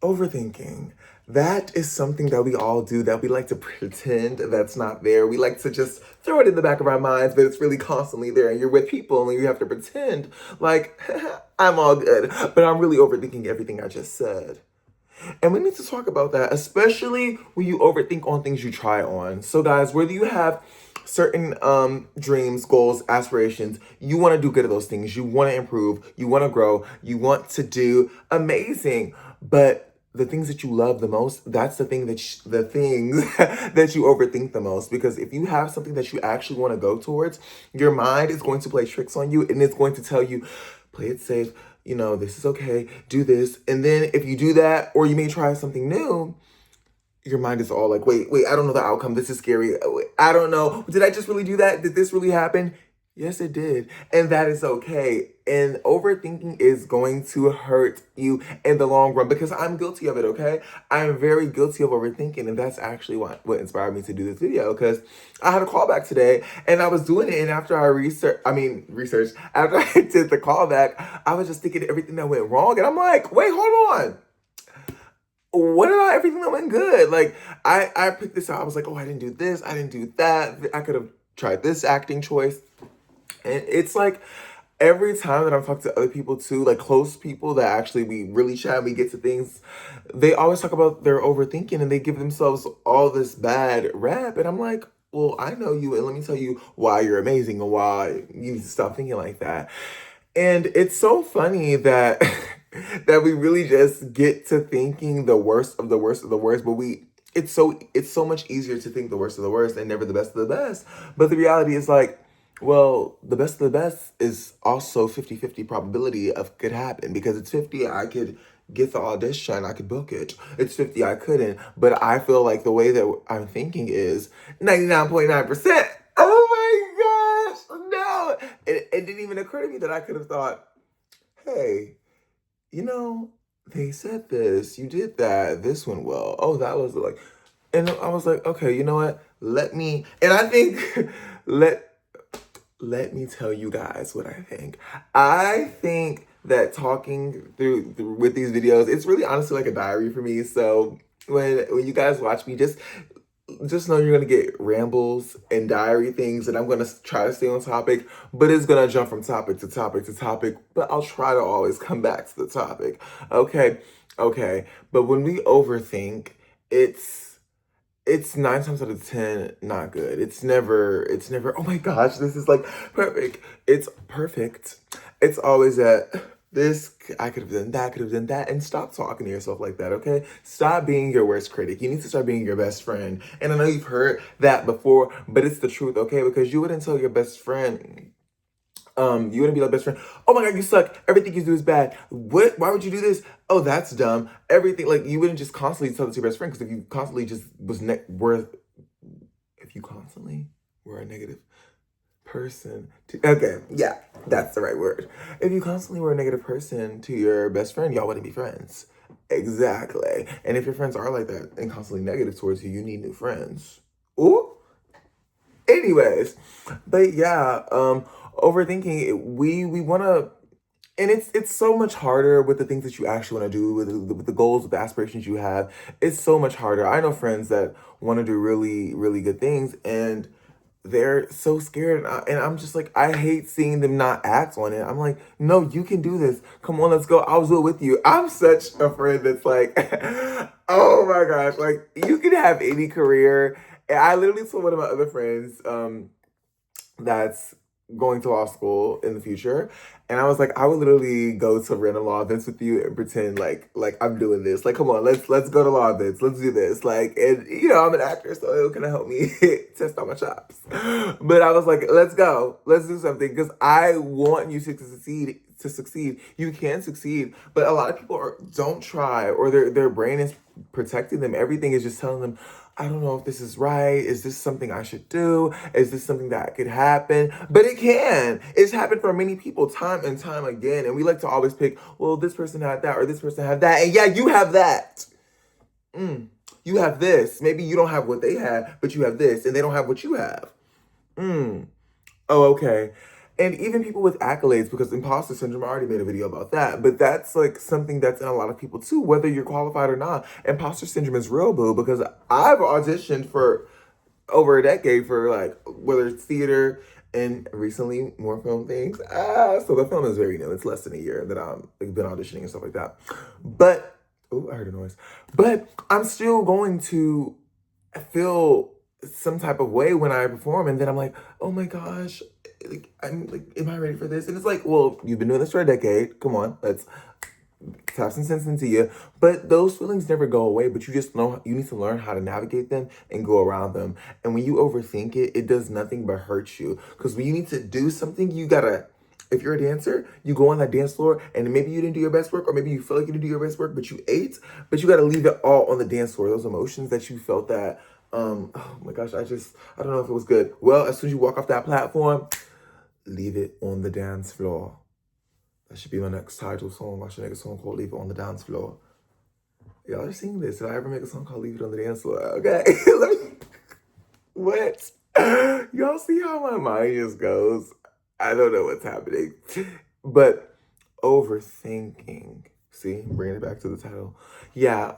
Overthinking. That is something that we all do, that we like to pretend that's not there. We like to just throw it in the back of our minds, but it's really constantly there. And you're with people and you have to pretend like, I'm all good. But I'm really overthinking everything I just said. And we need to talk about that, especially when you overthink on things you try on. So, guys, whether you have certain dreams, goals, aspirations, you want to do good at those things, you want to improve, you want to grow, you want to do amazing. But the things that you love the most, that's the things that you overthink the most. Because if you have something that you actually want to go towards, your mind is going to play tricks on you and it's going to tell you, play it safe, this is okay, do this. And then if you do that, or you may try something new, your mind is all like, wait, I don't know the outcome. This is scary. I don't know. Did I just really do that? Did this really happen? Yes, it did. And that is okay. And overthinking is going to hurt you in the long run because I'm guilty of it, okay? I'm very guilty of overthinking. And that's actually what inspired me to do this video, because I had a callback today and I was doing it. And after I researched, after I did the callback, I was just thinking everything that went wrong. And I'm like, wait, hold on. What about everything that went good? Like, I picked this out. I was like, oh, I didn't do this. I didn't do that. I could have tried this acting choice. And it's like every time that I'm talking to other people too, like close people that actually we really chat and we get to things, they always talk about their overthinking and they give themselves all this bad rap. And I'm like, well, I know you, and let me tell you why you're amazing and why you need to stop thinking like that. And it's so funny that that we really just get to thinking the worst of the worst of the worst, but it's so much easier to think the worst of the worst and never the best of the best. But the reality is like, well, the best of the best is also 50-50 probability of could happen, because it's 50 I could get the audition, I could book it. It's 50 I couldn't. But I feel like the way that I'm thinking is 99.9%. Oh my gosh, no. It didn't even occur to me that I could have thought, hey, they said this, you did that, this went well. Oh, that was like, and I was like, okay, you know what? And I think, let me tell you guys what I think. I think that talking through with these videos, it's really honestly like a diary for me. So when you guys watch me, just know you're gonna get rambles and diary things, and I'm gonna try to stay on topic, but it's gonna jump from topic to topic to topic. But I'll try to always come back to the topic. Okay. But when we overthink, it's 9 times out of 10 not good. It's never, oh my gosh, this is like perfect. It's perfect. It's always at this, I could have done that, could have done that. And stop talking to yourself like that, okay? Stop being your worst critic. You need to start being your best friend. And I know you've heard that before, but it's the truth, okay? Because you wouldn't tell your best friend, you wouldn't be like best friend. Oh my God, you suck. Everything you do is bad. What? Why would you do this? Oh, that's dumb. Everything, like, you wouldn't just constantly tell it to your best friend, because if you constantly just if you constantly were a negative person okay, yeah, that's the right word. If you constantly were a negative person to your best friend, y'all wouldn't be friends. Exactly. And if your friends are like that and constantly negative towards you, you need new friends. Ooh. Anyways, but yeah, overthinking, we want to, and it's so much harder with the things that you actually want to do, with the goals, with the aspirations you have. It's so much harder. I know friends that want to do really, really good things, and they're so scared. And I'm just like, I hate seeing them not act on it. I'm like, no, you can do this. Come on, let's go. I'll do it with you. I'm such a friend that's like, oh my gosh, like, you can have any career. And I literally told one of my other friends, that's going to law school in the future. And I was like, I would literally go to random law events with you and pretend like I'm doing this. Like, come on, let's go to law events. Let's do this. Like, and I'm an actor, so it kind of help me test out my chops. But I was like, let's go. Let's do something, because I want you to succeed. To succeed, you can succeed, but a lot of people don't try, or their brain is protecting them. Everything is just telling them, I don't know if this is right. Is this something I should do? Is this something that could happen? But it can. It's happened for many people time and time again. And we like to always pick, well, this person had that or this person had that. And yeah, you have that. You have this. Maybe you don't have what they have, but you have this, and they don't have what you have. Oh, okay. And even people with accolades, because imposter syndrome, I already made a video about that. But that's like something that's in a lot of people too, whether you're qualified or not. Imposter syndrome is real, boo, because I've auditioned for over a decade for like whether it's theater and recently more film things. So the film is very new. It's less than a year that I'm like been auditioning and stuff like that. But oh, I heard a noise. But I'm still going to feel some type of way when I perform, and then I'm like, oh my gosh, like, I'm like, am I ready for this? And it's like, well, you've been doing this for a decade. Come on, let's have some sense into you. But those feelings never go away, but you just know you need to learn how to navigate them and go around them. And when you overthink it, it does nothing but hurt you. Because when you need to do something, you gotta, if you're a dancer, you go on that dance floor and maybe you didn't do your best work, or maybe you feel like you didn't do your best work, but you ate, but you gotta leave it all on the dance floor. Those emotions that you felt that, oh my gosh, I don't know if it was good. Well, as soon as you walk off that platform, leave it on the dance floor. That should be my next title song. I should make a song called Leave It on the Dance Floor. Y'all are singing this. Did I ever make a song called Leave It on the Dance Floor? Okay. What? Y'all see how my mind just goes? I don't know what's happening. But overthinking. See, bringing it back to the title. Yeah,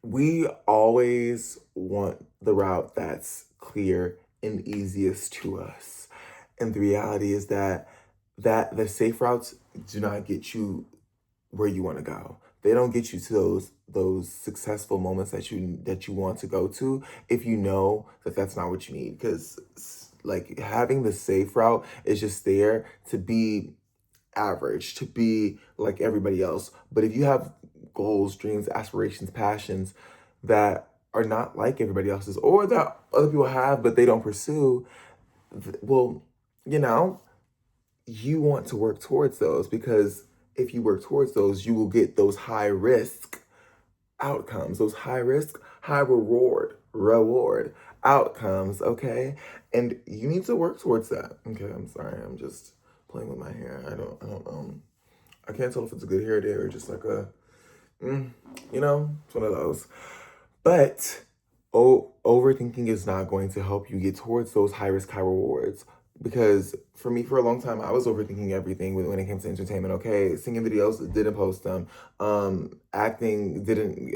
we always want the route that's clear and easiest to us. And the reality is that the safe routes do not get you where you want to go. They don't get you to those successful moments that you want to go to if you know that that's not what you need. Because like having the safe route is just there to be average, to be like everybody else. But if you have goals, dreams, aspirations, passions that are not like everybody else's, or that other people have but they don't pursue, well, you know, you want to work towards those, because if you work towards those, you will get those high risk outcomes, those high risk, high reward outcomes, okay? And you need to work towards that. Okay, I'm sorry, I'm just playing with my hair. I can't tell if it's a good hair day or just like a, it's one of those. But overthinking is not going to help you get towards those high risk, high rewards. Because for me, for a long time, I was overthinking everything when it came to entertainment. Okay, singing videos, didn't post them. Acting, didn't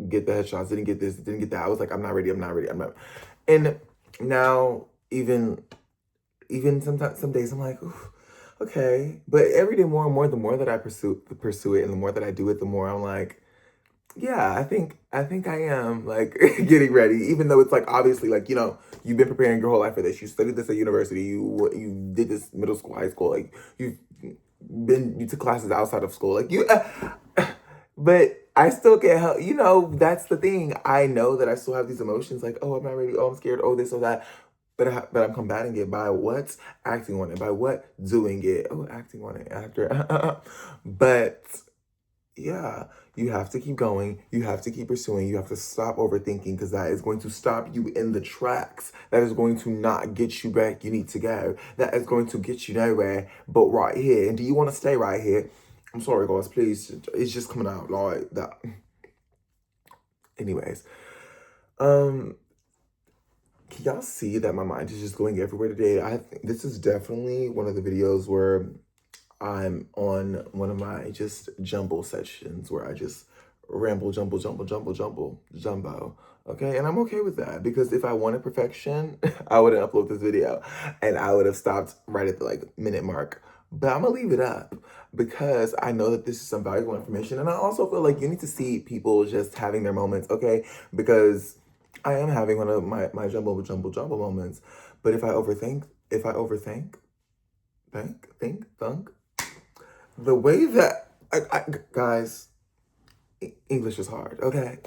get the headshots, didn't get this, didn't get that. I was like, I'm not ready. And now, even sometimes, some days, I'm like, oof, okay. But every day, more and more, the more that I pursue it, and the more that I do it, the more I'm like, yeah, I am like getting ready, even though it's like obviously like, you've been preparing your whole life for this. You studied this at university. You did this middle school, high school. Like you took classes outside of school. Like but I still can't help. That's the thing. I know that I still have these emotions. Like, oh, I'm not ready. Oh, I'm scared. Oh, this or that. But I'm combating it by what? Acting on it. By what? Doing it. Oh, acting on it. Actor. But yeah, you have to keep going. You have to keep pursuing. You have to stop overthinking, because that is going to stop you in the tracks. That is going to not get you back you need to go. That is going to get you nowhere but right here. And do you want to stay right here? I'm sorry, guys. Please, it's just coming out like that. Anyways, can y'all see that my mind is just going everywhere today? I think this is definitely one of the videos where I'm on one of my just jumble sessions where I just ramble, jumbo. Okay, and I'm okay with that, because if I wanted perfection, I would have uploaded this video and I would have stopped right at the minute mark. But I'm gonna leave it up because I know that this is some valuable information, and I also feel like you need to see people just having their moments, okay? Because I am having one of my jumbo moments. But if I overthink, think, the way that guys, English is hard, okay?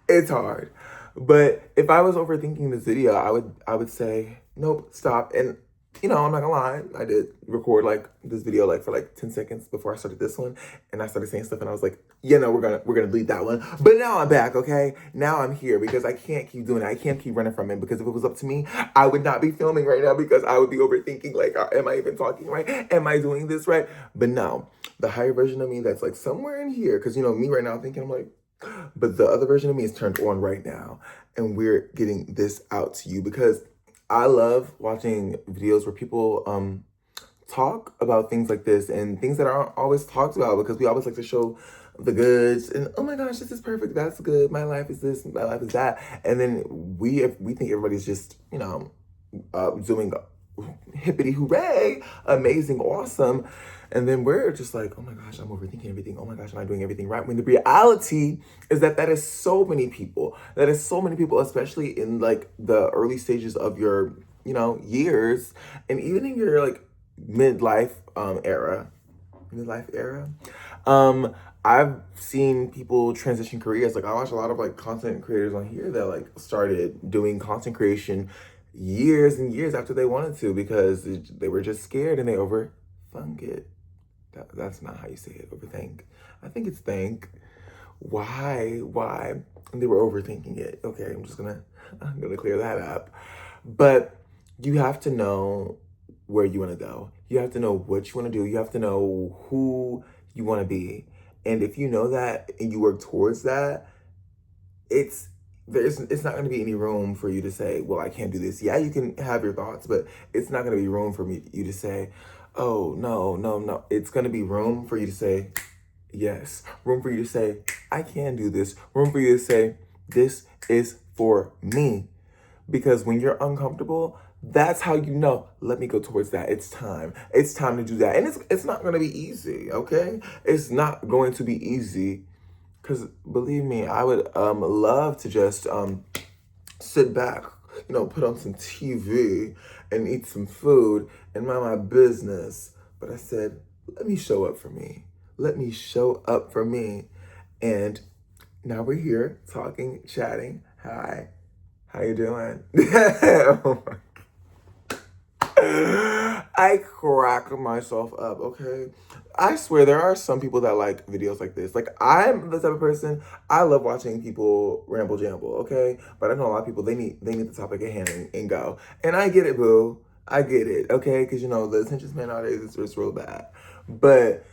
It's hard. But if I was overthinking this video, I would say, nope, stop. And I'm not gonna lie, I did record this video for 10 seconds before I started this one, and I started saying stuff and I was like, we're gonna delete that one. But now I'm back, okay? Now I'm here because I can't keep doing it. I can't keep running from it, because if it was up to me, I would not be filming right now, because I would be overthinking am I even talking right? Am I doing this right? But no, the higher version of me that's somewhere in here, because me right now thinking, I'm like, but the other version of me is turned on right now, and we're getting this out to you, because I love watching videos where people talk about things like this and things that aren't always talked about, because we always like to show the goods and, oh my gosh, this is perfect, that's good, my life is this, my life is that, and then we think everybody's just, doing hippity hooray, amazing, awesome, and then we're just like, oh my gosh, I'm overthinking everything, oh my gosh, am I doing everything right, when the reality is that that is so many people, especially in like the early stages of your, years, and even in your like midlife era. Midlife era. Um, I've seen people transition careers. Like I watch a lot of like content creators on here that like started doing content creation years and years after they wanted to, because they were just scared and they overthunk it. That's not how you say it. Overthink. I think it's think. Why? Why? And they were overthinking it. Okay, I'm gonna clear that up. But you have to know where you want to go. You have to know what you want to do. You have to know who you want to be. And if you know that and you work towards that, it's not going to be any room for you to say, well, I can't do this. Yeah, you can have your thoughts, but it's not going to be room for you to say, oh, no, no, no. It's going to be room for you to say, yes. Room for you to say, I can do this. Room for you to say, this is for me. Because when you're uncomfortable, that's how you know, let me go towards that. It's time. It's time to do that. And it's not going to be easy, okay? It's not going to be easy. Because believe me, I would love to just sit back, put on some TV and eat some food and mind my business. But I said, let me show up for me. Let me show up for me. And now we're here talking, chatting. Hi. How you doing? Oh my, I crack myself up, okay? I swear there are some people that like videos like this. Like, I'm the type of person, I love watching people ramble jamble, okay? But I know a lot of people, they need the topic at hand and go. And I get it, boo. I get it, okay? Because, the attention span nowadays is real bad. But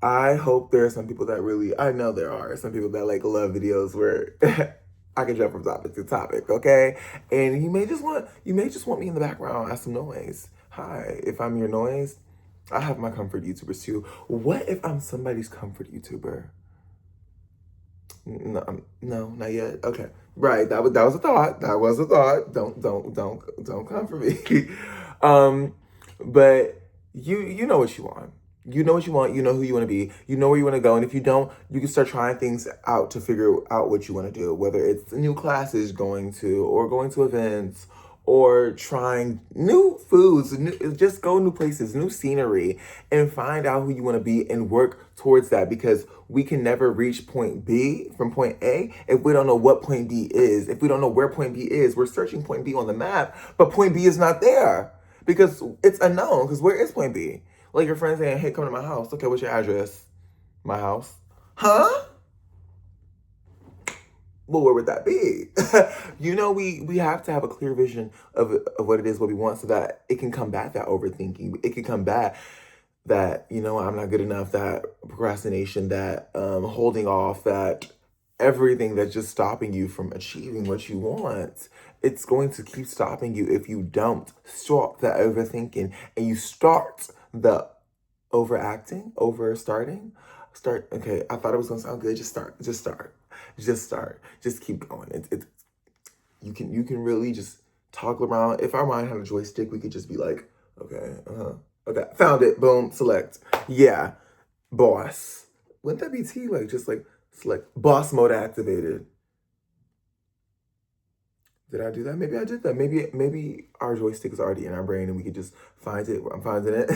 I hope there are some people that really, I know there are some people that like love videos where I can jump from topic to topic, okay? And you may just want me in the background as some noise. Hi, if I'm your noise, I have my comfort YouTubers too. What if I'm somebody's comfort YouTuber? No, not yet. Okay, right. That was a thought. That was a thought. Don't come for me. um, but you know what you want. You know what you want. You know who you want to be. You know where you want to go. And if you don't, you can start trying things out to figure out what you want to do. Whether it's new classes going to, or going to events, or trying new foods, just go new places, new scenery, and find out who you want to be and work towards that, because we can never reach point B from point A if we don't know what point B is. If we don't know where point B is, we're searching point B on the map, but point B is not there because it's unknown. Because where is point B? Like your friend saying, hey, come to my house. Okay, what's your address? My house. Huh? Well, where would that be? We have to have a clear vision of what it is, what we want, so that it can combat that overthinking. It can combat that, I'm not good enough, that procrastination, that holding off, that everything that's just stopping you from achieving what you want. It's going to keep stopping you if you don't stop that overthinking and you start the overacting, overstarting. Okay, I thought it was gonna sound good. Just start. Just keep going. You can really just toggle around. If our mind had a joystick, we could just be like, okay, okay, found it, boom, select. Yeah, boss. Wouldn't that be T? Like, just like select boss mode activated. Did I do that? Maybe I did that. Maybe our joystick is already in our brain and we could just find it. I'm finding it.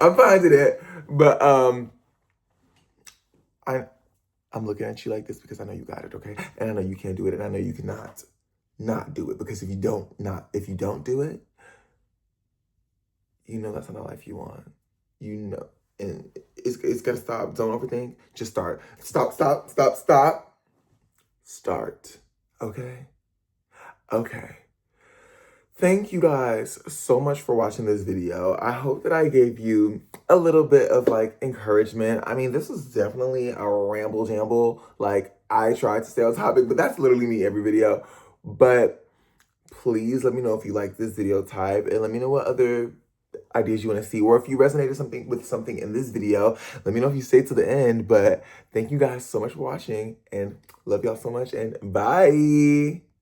I'm finding it. But I I'm looking at you like this because I know you got it, okay? And I know you can do it, and I know you cannot not do it, because if you don't do it, that's not a life you want. And it's gotta stop. Don't overthink. Just start. Stop. Start. Okay? Okay. Thank you guys so much for watching this video. I hope that I gave you a little bit of like encouragement. I mean, this was definitely a ramble jamble. Like, I tried to stay on topic, but that's literally me every video. But Please let me know if you like this video type, and let me know what other ideas you want to see, or if you resonated something with something in this video. Let me know if you stayed to the end. But thank you guys so much for watching, and love y'all so much, and bye.